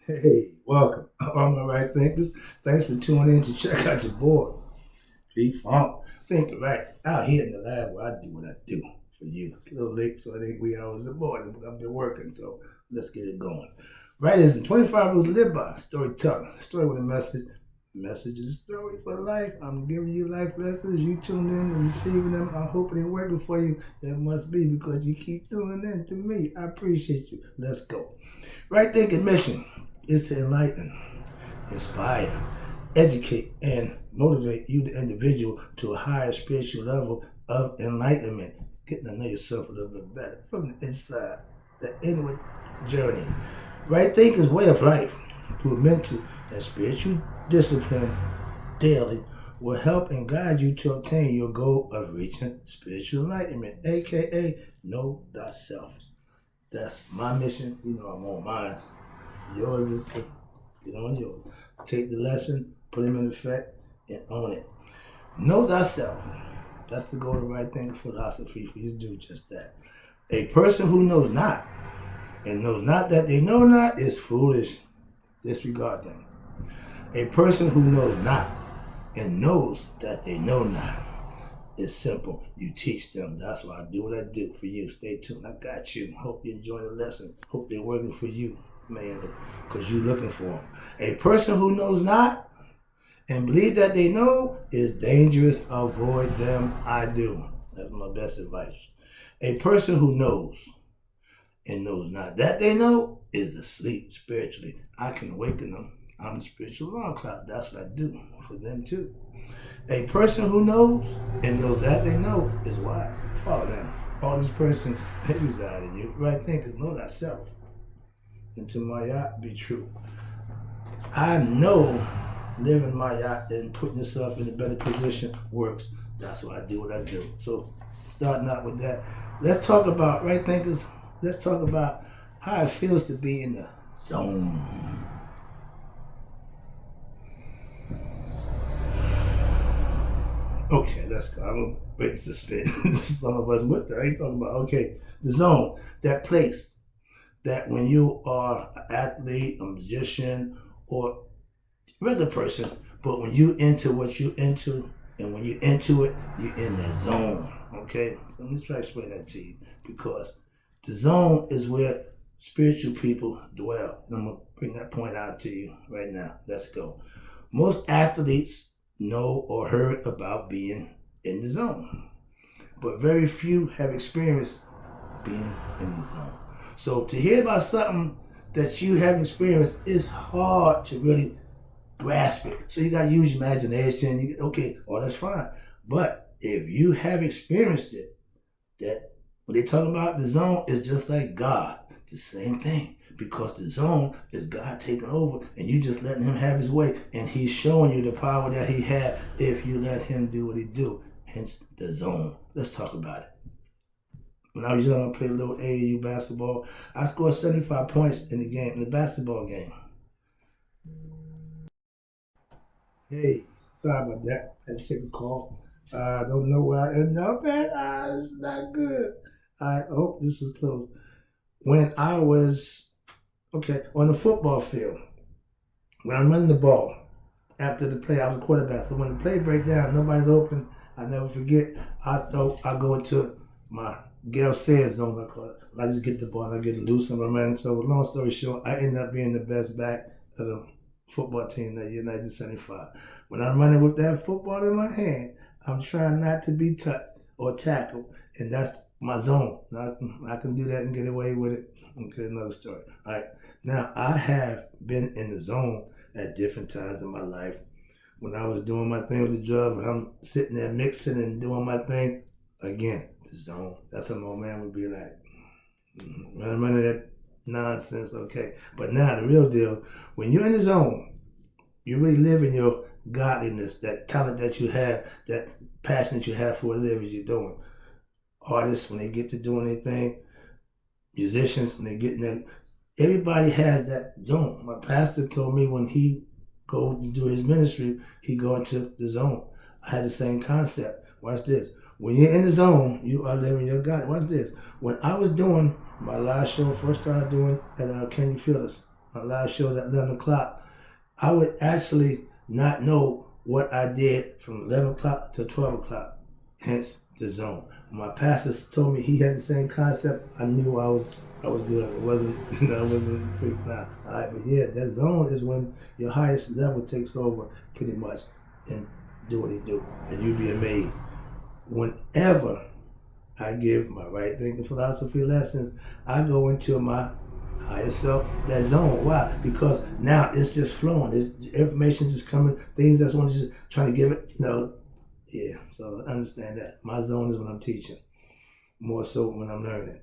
Hey, welcome. All my right thinkers. Thanks for tuning in to check out your boy, P-Funk. Think right. Out here in the lab where I do what I do for you. It's a little late, so it ain't wee hours in the morning, but I've been working, so let's get it going. Right is in 25 rules to live by. Storytelling. Story with a message. Message is a story for life. I'm giving you life lessons. You tune in and receiving them. I'm hoping they're working for you. That must be because you keep tuning in to me. I appreciate you. Let's go. Right thinking mission is to enlighten, inspire, educate, and motivate you, the individual, to a higher spiritual level of enlightenment, getting to know yourself a little bit better from the inside, the inward journey. Right thinking is way of life through mental and spiritual discipline daily will help and guide you to obtain your goal of reaching spiritual enlightenment, aka know thyself. That's my mission. You know I'm on mine. Yours is to get on yours. Take the lesson, put them in effect, and own it. Know thyself. That's the go to right thing philosophy for you to do just that. A person who knows not and knows not that they know not is foolish. Disregard them. A person who knows not and knows that they know not is simple. You teach them. That's why I do what I do for you. Stay tuned. I got you. Hope you enjoy the lesson. Hope they're working for you, mainly, because you're looking for them. A person who knows not and believe that they know is dangerous. Avoid them. I do. That's my best advice. A person who knows and knows not that they know is asleep spiritually. I can awaken them. I'm the spiritual alarm clock. That's what I do for them too. A person who knows and knows that they know is wise. Follow them. All these persons, they reside in you. Right thinkers, know thyself. And to Mayat be true. I know living Mayat and putting yourself in a better position works. That's why I do what I do. So starting out with that, let's talk about, right thinkers, let's talk about how it feels to be in the zone. Okay, let's go. I'm gonna break the suspense. Some of us, what the hell are you talking about? Okay, the zone, that place, that when you are an athlete, a magician, or regular person, but when you into what you into, and when you're into it, you're in that zone. Okay, so let me try to explain that to you, because the zone is where spiritual people dwell. And I'm gonna bring that point out to you right now. Let's go. Most athletes know or heard about being in the zone, but very few have experienced being in the zone. So to hear about something that you haven't experienced is hard to really grasp it. So you gotta use your imagination. Okay, oh, that's fine. But if you have experienced it, that when they talk about the zone, is just like God, the same thing. Because the zone is God taking over and you just letting him have his way, and he's showing you the power that he had if you let him do what he do. Hence the zone. Let's talk about it. When I was young, I played a little AAU basketball. I scored 75 points in the basketball game. Hey, sorry about that. I had to take a call. I don't know where I ended up at. It's not good. I hope this was close. When I was, okay, on the football field, when I'm running the ball, after the play, I was a quarterback. So when the play break down, nobody's open. I never forget. I go into my Gail Sayers zone, I call it. I just get the ball, I get it loose, and I'm running. So long story short, I end up being the best back of the football team that year, 1975. When I'm running with that football in my hand, I'm trying not to be touched or tackled, and that's my zone. I can do that and get away with it. Okay, another story. All right. Now, I have been in the zone at different times in my life. When I was doing my thing with the drug, when I'm sitting there mixing and doing my thing, again, the zone. That's what my man would be like. When I'm running that nonsense, okay. But now, the real deal, when you're in the zone, you really live in your godliness, that talent that you have, that passion that you have for what it is you're doing. Artists, when they get to doing anything, musicians, when they get in that, everybody has that zone. My pastor told me when he go to do his ministry, he go into the zone. I had the same concept. Watch this. When you're in the zone, you are living your God. Watch this. When I was doing my live show, first started doing at Can You Feel Us? my live shows at 11 o'clock, I would actually not know what I did from 11 o'clock to 12 o'clock, hence the zone. When my pastor told me he had the same concept, I knew I was good. It wasn't, I wasn't freaking out. All right, but yeah, that zone is when your highest level takes over pretty much and do what he do. And you'd be amazed. Whenever I give my right thinking philosophy lessons, I go into my higher self, that zone. Why? Because now it's just flowing. There's information just coming, things that's one just trying to give it, yeah. So understand that. My zone is when I'm teaching, more so when I'm learning.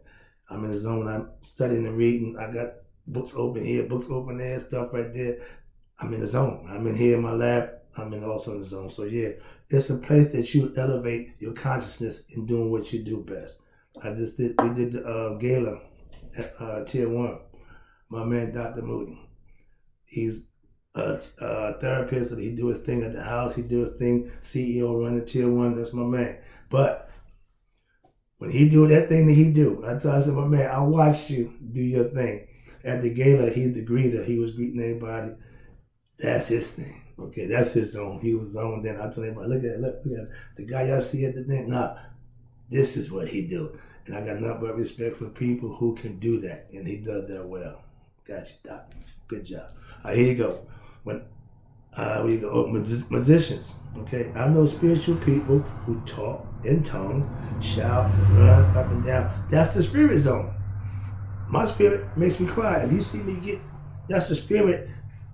I'm in the zone when I'm studying and reading. I got books open here, books open there, stuff right there. I'm in the zone. I'm in here in my lab. I'm also in the zone. So yeah, it's a place that you elevate your consciousness in doing what you do best. We did the gala at Tier 1. My man, Dr. Moody. He's a therapist, and he do his thing at the house. He do his thing, CEO running Tier 1. That's my man. But when he do that thing that he do, I said, my man, I watched you do your thing. At the gala, he's the greeter. He was greeting everybody. That's his thing. Okay, that's his zone. He was zoned in. I told everybody, look at the guy y'all see at the thing. Nah, this is what he do. And I got nothing but respect for people who can do that. And he does that well. Got you, Doc. Good job. All right, here you go. We go. Musicians. Okay, I know spiritual people who talk in tongues, shout, run up and down. That's the spirit zone. My spirit makes me cry. If you see me that's the spirit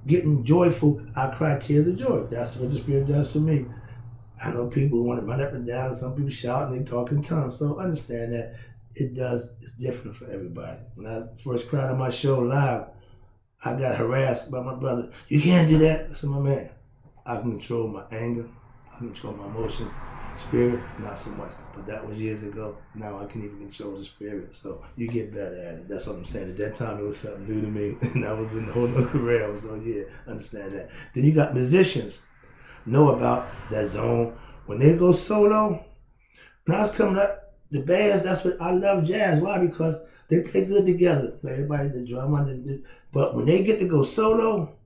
getting joyful. I cry tears of joy. That's what the spirit does for me. I know people who want to run up and down. Some people shout and they talk in tongues. So understand that it's different for everybody. When I first cried on my show live, I got harassed by my brother. You can't do that. I said, my man, I can control my anger. I can control my emotions. Spirit, not so much. But that was years ago. Now I can even control the spirit. So you get better at it. That's what I'm saying. At that time, it was something new to me. And I was in a whole other realm. So yeah, understand that. Then you got musicians. Know about that zone. When they go solo, when I was coming up, the bands, that's what I love jazz. Why? Because they play good together. Like everybody, the drama. But when they get to go solo,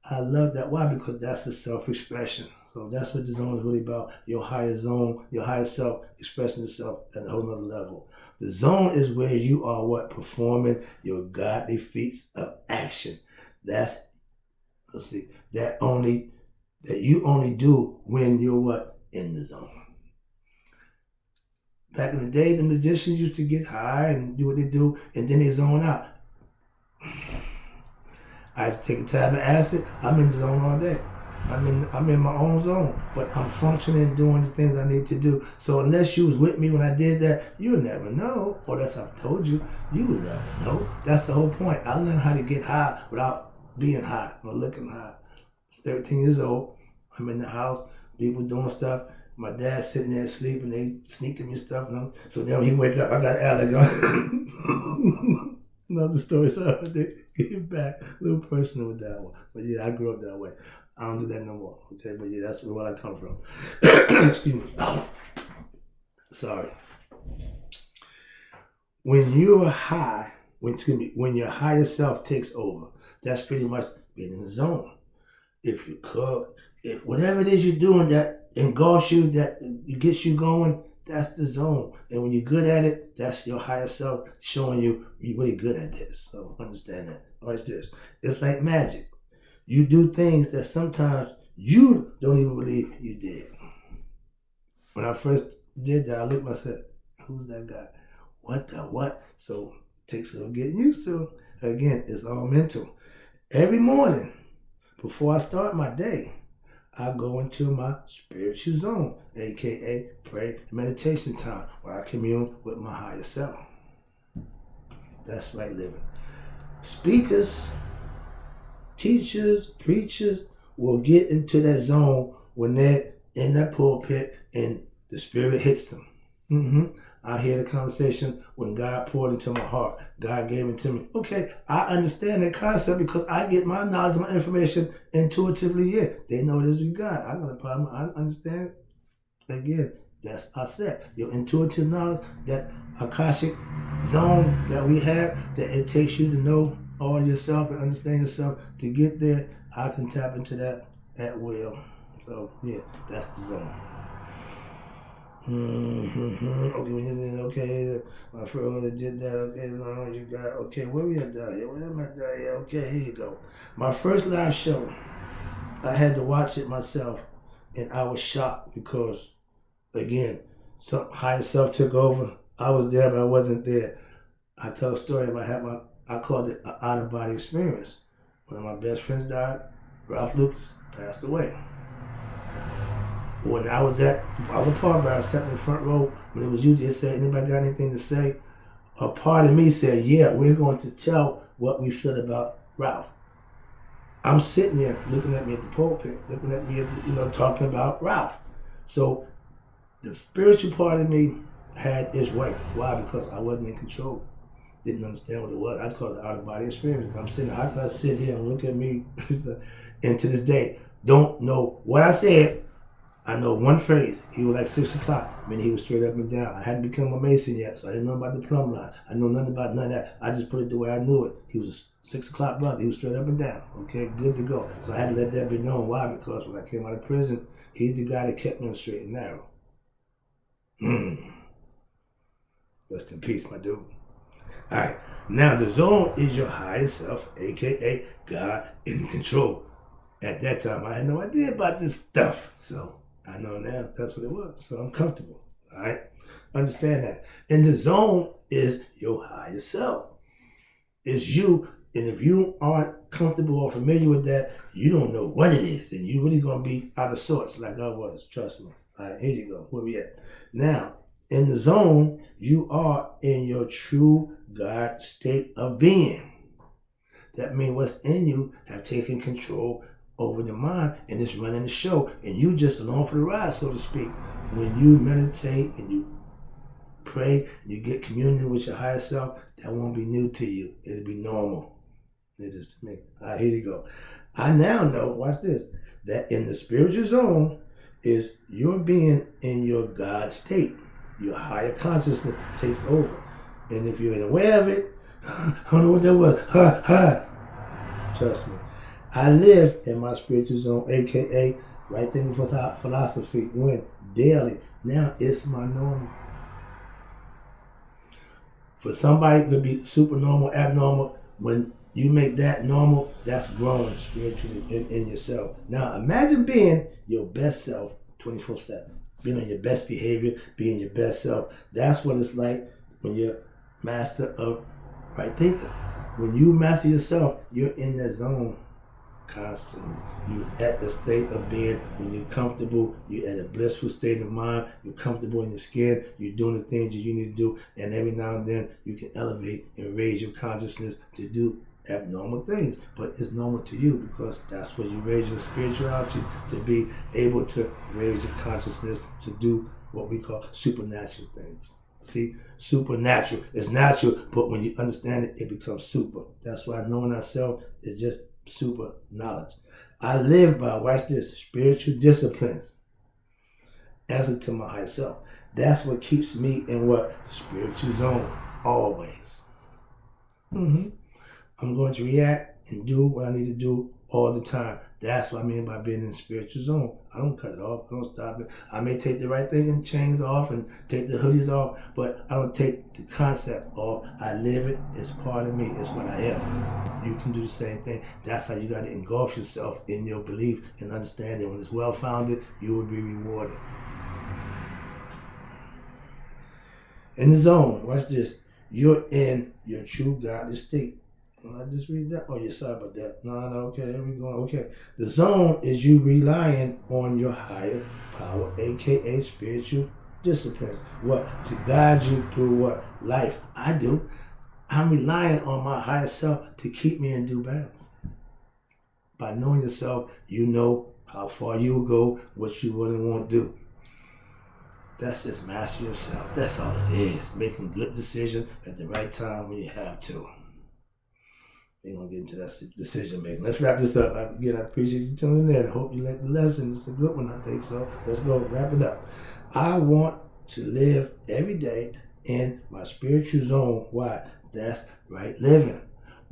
I love that. Why? Because that's the self-expression. So that's what the zone is really about. Your higher zone, your higher self expressing itself at a whole nother level. The zone is where you are performing your godly feats of action. That you only do when you're in the zone. Back in the day, the magicians used to get high and do what they do, and then they zone out. I used to take a tab of acid. I'm in the zone all day. I'm in my own zone, but I'm functioning, doing the things I need to do. So unless you was with me when I did that, you'll never know. Or that's what I told you. You would never know. That's the whole point. I learned how to get high without being high or looking high. 13 years old. I'm in the house. People doing stuff. My dad's sitting there sleeping. They sneaking me stuff. So then when he wake up, I got Alex on. Another story. So I did get back. A little personal with that one. But yeah, I grew up that way. I don't do that no more. Okay, but yeah, that's where I come from. Excuse me. Oh. Sorry. When you're high, when your higher self takes over, that's pretty much being in the zone. If you cook, if whatever it is you're doing that engulfs you, that gets you going, that's the zone. And when you're good at it, that's your higher self showing you you're really good at this. So understand that. Watch this. It's like magic. You do things that sometimes you don't even believe you did. When I first did that, I looked at myself, who's that guy? What the what? So it takes a little getting used to. Again, it's all mental. Every morning, before I start my day, I go into my spiritual zone, aka pray and meditation time, where I commune with my higher self. That's right living. Speakers, teachers, preachers will get into that zone when they're in that pulpit and the spirit hits them. I hear the conversation when God poured into my heart. God gave it to me. Okay, I understand that concept because I get my knowledge, my information intuitively. Yeah, they know this is God. I got a problem. I understand. Again, that's I said. Your intuitive knowledge, that Akashic zone that we have, that it takes you to know on yourself and understand yourself to get there, I can tap into that at will. So yeah, that's the zone. Okay, when you did okay, my friend did that. Okay, no, you got okay. Where we at down here? Where am I down here? Okay, here you go. My first live show, I had to watch it myself, and I was shocked because, again, some higher self took over. I was there, but I wasn't there. I tell a story about I called it an out of body experience. One of my best friends died. Ralph Lucas passed away. When I was a part, but I sat in the front row when it was you. It said, anybody got anything to say? A part of me said, yeah, we're going to tell what we feel about Ralph. I'm sitting there looking at me at the pulpit, looking at me at the, talking about Ralph. So the spiritual part of me had its way. Why? Because I wasn't in control. Didn't understand what it was. I call it out of body experience. I'm sitting, how can I sit here and look at me? And to this day, don't know what I said. I know one phrase. He was like 6 o'clock. I mean, he was straight up and down. I hadn't become a Mason yet, so I didn't know about the plumb line. I know nothing about none of that. I just put it the way I knew it. He was a 6 o'clock brother. He was straight up and down. Okay, good to go. So I had to let that be known. Why? Because when I came out of prison, he's the guy that kept me on the straight and narrow. Rest in peace, my dude. All right. Now, the zone is your higher self, a.k.a. God in control. At that time, I had no idea about this stuff. So I know now that's what it was. So I'm comfortable. All right? Understand that. And the zone is your higher self. It's you. And if you aren't comfortable or familiar with that, you don't know what it is. And you're really going to be out of sorts like I was. Trust me. All right, here you go. Where we at? Now, in the zone, you are in your true God state of being. That means what's in you have taken control over your mind and it's running the show. And you just along for the ride, so to speak. When you meditate and you pray, you get communion with your higher self, that won't be new to you. It'll be normal. It's just to me. All right, here you go. I now know, watch this, that in the spiritual zone is your being in your God state. Your higher consciousness takes over. And if you're aware of it, I don't know what that was. Trust me. I live in my spiritual zone, a.k.a. right thinking philosophy, when daily. Now it's my normal. For somebody it could be super normal, abnormal. When you make that normal, that's growing spiritually in yourself. Now imagine being your best self 24/7. Being on your best behavior, being your best self. That's what it's like when you're master of right thinking. When you master yourself, you're in that zone constantly. You're at the state of being when you're comfortable, you're at a blissful state of mind, you're comfortable in your skin, you're doing the things that you need to do, and every now and then you can elevate and raise your consciousness to do abnormal things, but it's normal to you because that's where you raise your spirituality to be able to raise your consciousness to do what we call supernatural things. See, supernatural is natural, but when you understand it, it becomes super. That's why knowing ourselves is just super knowledge. I live by, watch this, spiritual disciplines. Answer to my higher self. That's what keeps me in what? The spiritual zone, always. I'm going to react and do what I need to do all the time. That's what I mean by being in the spiritual zone. I don't cut it off. I don't stop it. I may take the right thing and chains off and take the hoodies off, but I don't take the concept off. I live it. It's part of me. It's what I am. You can do the same thing. That's how you got to engulf yourself in your belief and understand that when it's well-founded, you will be rewarded. In the zone, watch this. You're in your true godly state. I just read that. Oh, you're sorry about that. No, okay, here we go. Okay. The zone is you relying on your higher power, a.k.a. spiritual disciplines. What? To guide you through what? Life. I do. I'm relying on my higher self to keep me in due bounds. By knowing yourself, you know how far you will go, what you really want to do. That's just master yourself. That's all it is. Making good decisions at the right time when you have to. We're going to get into that decision making. Let's wrap this up. Again, I appreciate you tuning in. I hope you like the lesson. It's a good one, I think so. Let's go wrap it up. I want to live every day in my spiritual zone. Why? That's right living.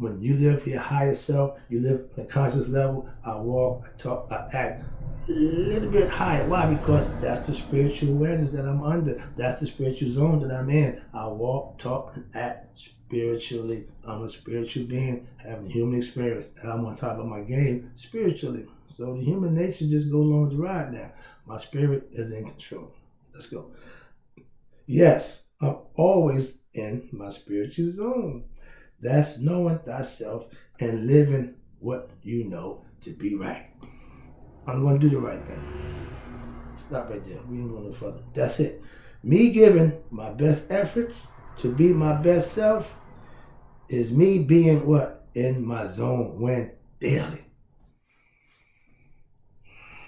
When you live your higher self, you live on a conscious level, I walk, I talk, I act a little bit higher. Why? Because that's the spiritual awareness that I'm under. That's the spiritual zone that I'm in. I walk, talk, and act spiritually. I'm a spiritual being having human experience. And I'm on top of my game spiritually. So the human nature just goes along with the ride now. My spirit is in control. Let's go. Yes, I'm always in my spiritual zone. That's knowing thyself and living what you know to be right. I'm going to do the right thing. Stop right there. We ain't going no further. That's it. Me giving my best efforts to be my best self is me being what? In my zone when daily.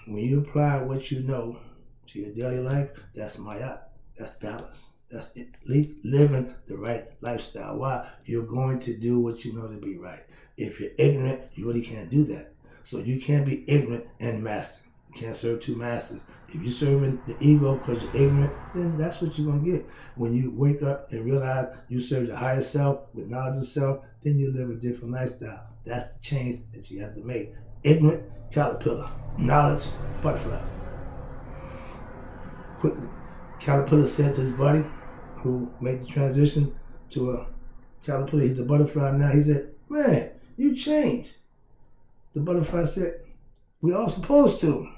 When you apply what you know to your daily life, that's mayat. That's balance. That's it. Living the right lifestyle. Why? You're going to do what you know to be right. If you're ignorant, you really can't do that. So you can't be ignorant and master. You can't serve two masters. If you're serving the ego because you're ignorant, then that's what you're going to get. When you wake up and realize you serve the higher self with knowledge of self, then you live a different lifestyle. That's the change that you have to make. Ignorant, caterpillar. Knowledge, butterfly. Quickly. The caterpillar said to his buddy, who made the transition to a caterpillar, he's a butterfly now. He said, man, you changed. The butterfly said, we all supposed to.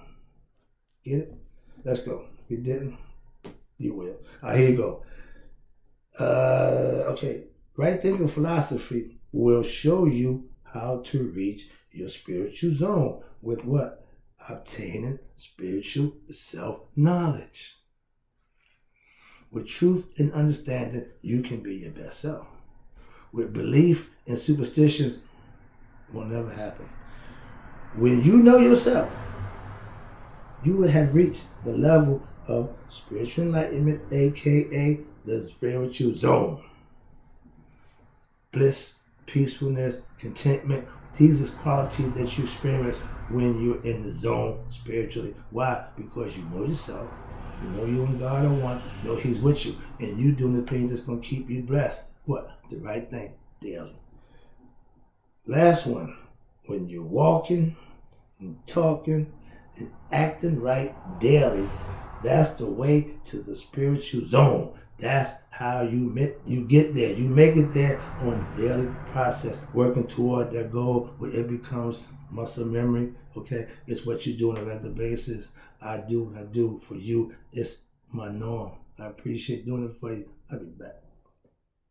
Get it? Let's go. If you didn't, you will. All right, here you go. Okay. Right thinking philosophy will show you how to reach your spiritual zone with what? Obtaining spiritual self-knowledge. With truth and understanding, you can be your best self. With belief and superstitions, will never happen. When you know yourself, you will have reached the level of spiritual enlightenment, aka the spiritual zone. Bliss, peacefulness, contentment, these are qualities that you experience when you're in the zone spiritually. Why? Because you know yourself. You know you and God are one. You know He's with you. And you doing the things that's going to keep you blessed. What? The right thing daily. Last one. When you're walking and talking and acting right daily, that's the way to the spiritual zone. That's how you get there. You make it there on a daily process, working toward that goal where it becomes muscle memory. Okay, it's what you do on a regular basis. I do what I do for you. It's my norm. I appreciate doing it for you. I'll be back.